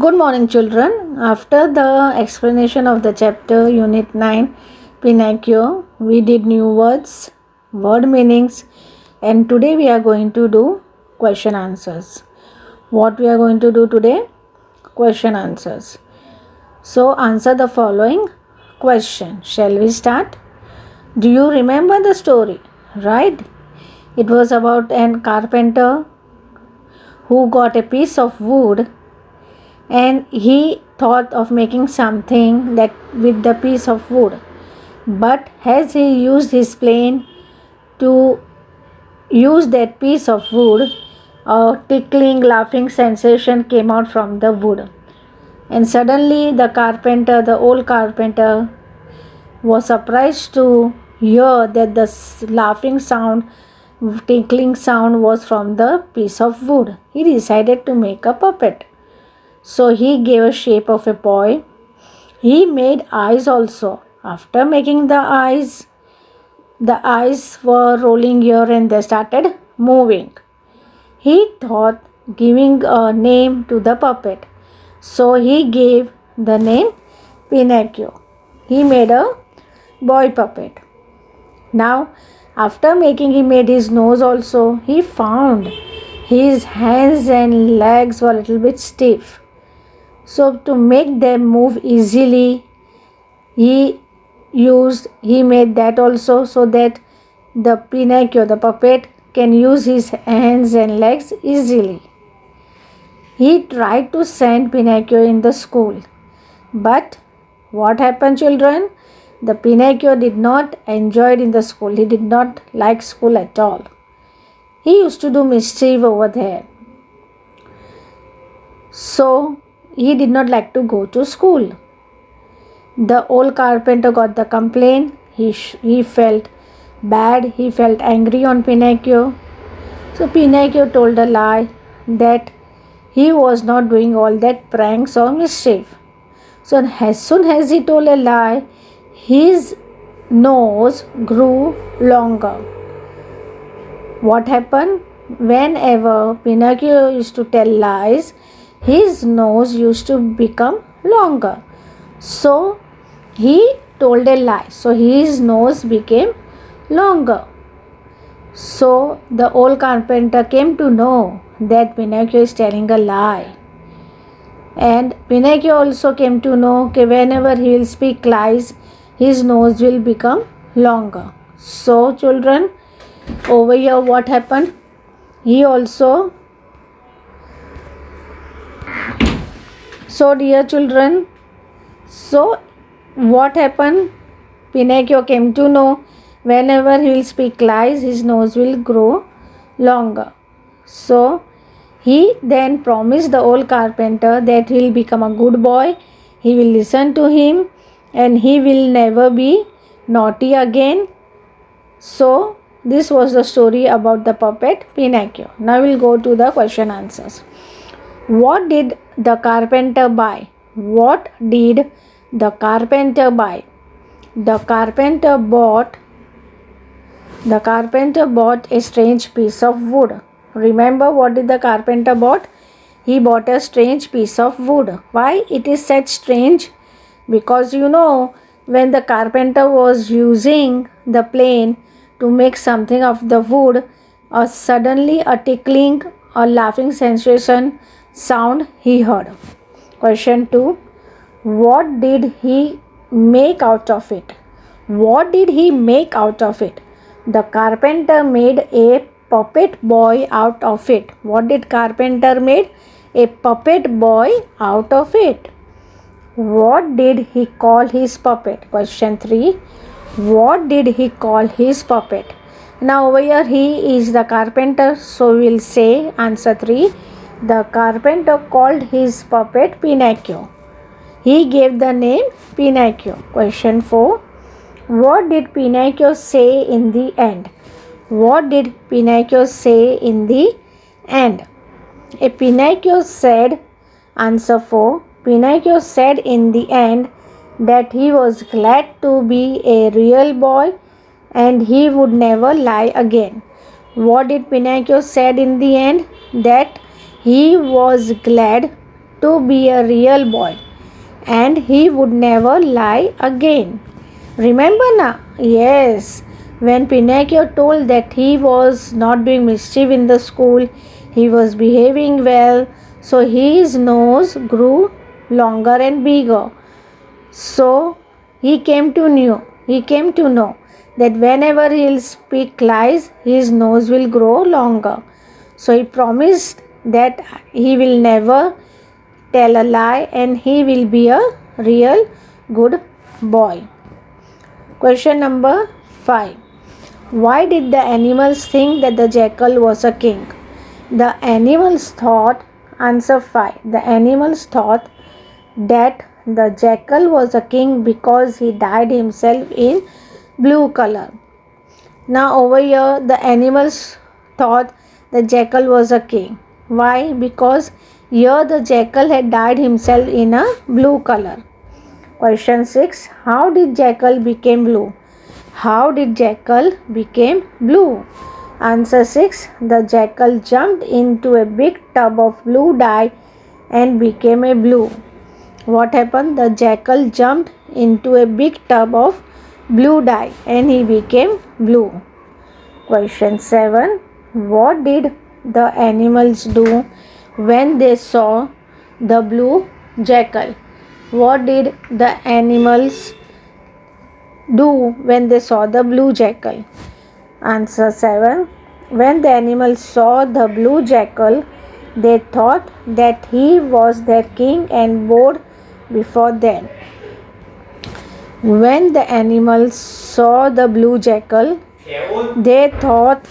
Good morning, children. After the explanation of the chapter Unit 9, Pinocchio, we did new words, word meanings, and today we are going to do question answers. What we are going to do today? Question answers. So, answer the following question. Shall we start? Do you remember the story? Right? It was about an carpenter who got a piece of wood and he thought of making something that with the piece of wood, but as he used his plane to use that piece of wood, a tickling laughing sensation came out from the wood, and suddenly the old carpenter was surprised to hear that the laughing sound, tinkling sound was from the piece of wood. He decided to make a puppet. So he gave a shape of a boy. He made eyes also. After making the eyes were rolling here and they started moving. He thought giving a name to the puppet. So he gave the name Pinocchio. He made a boy puppet. Now, after making, he made his nose also. He found his hands and legs were a little bit stiff. So to make them move easily, he made that also, so that the Pinocchio, the puppet, can use his hands and legs easily. He tried to send Pinocchio in the school. But what happened, children? The Pinocchio did not enjoy it in the school. He did not like school at all. He used to do mischief over there. So he did not like to go to school. The old carpenter got the complaint. He felt bad. He felt angry on Pinocchio. So Pinocchio told a lie that he was not doing all that pranks or mischief. So as soon as he told a lie, his nose grew longer. What happened? Whenever Pinocchio used to tell lies, his nose used to become longer. So he told a lie. So his nose became longer. So the old carpenter came to know that Pinocchio is telling a lie. And Pinocchio also came to know that whenever he will speak lies, his nose will become longer. So children, over here what happened? So dear children, so what happened? Pinocchio came to know whenever he will speak lies, his nose will grow longer. So he then promised the old carpenter that he will become a good boy, he will listen to him, and he will never be naughty again. So this was the story about the puppet Pinocchio. Now we'll go to the question answers. What did the carpenter buy? What did the carpenter buy? The carpenter bought a strange piece of wood. Remember, what did the carpenter bought? He bought a strange piece of wood. Why it is said strange? Because when the carpenter was using the plane to make something of the wood, suddenly a tickling or laughing sensation sound he heard. Question 2. What did he make out of it? What did he make out of it? The carpenter made a puppet boy out of it. What did carpenter made? A puppet boy out of it. What did he call his puppet? Question 3. What did he call his puppet? Now over here he is the carpenter, so we will say answer 3. The carpenter called his puppet Pinocchio. He gave the name Pinocchio. Question 4. What did Pinocchio say in the end? What did Pinocchio say in the end? A Pinocchio said, answer 4. Pinocchio said in the end that he was glad to be a real boy and he would never lie again. What did Pinocchio said in the end? That he was glad to be a real boy and he would never lie again. Remember now? Yes. When Pinocchio told that he was not doing mischief in the school, he was behaving well, so his nose grew longer and bigger. So he came to know that whenever he'll speak lies, his nose will grow longer. So he promised that he will never tell a lie and he will be a real good boy. Question number 5. Why did the animals think that the jackal was a king? The animals thought, answer 5. The animals thought that the jackal was a king because he dyed himself in blue color. Now over here the animals thought the jackal was a king. Why? Because here the jackal had dyed himself in a blue color. Question 6. How did jackal become blue? How did jackal become blue? Answer 6. The jackal jumped into a big tub of blue dye and became a blue. What happened? The jackal jumped into a big tub of blue dye and he became blue. Question 7. What did the animals do when they saw the blue jackal? What did the animals do when they saw the blue jackal? Answer 7. When the animals saw the blue jackal, they thought that he was their king and bowed before them. When the animals saw the blue jackal, they thought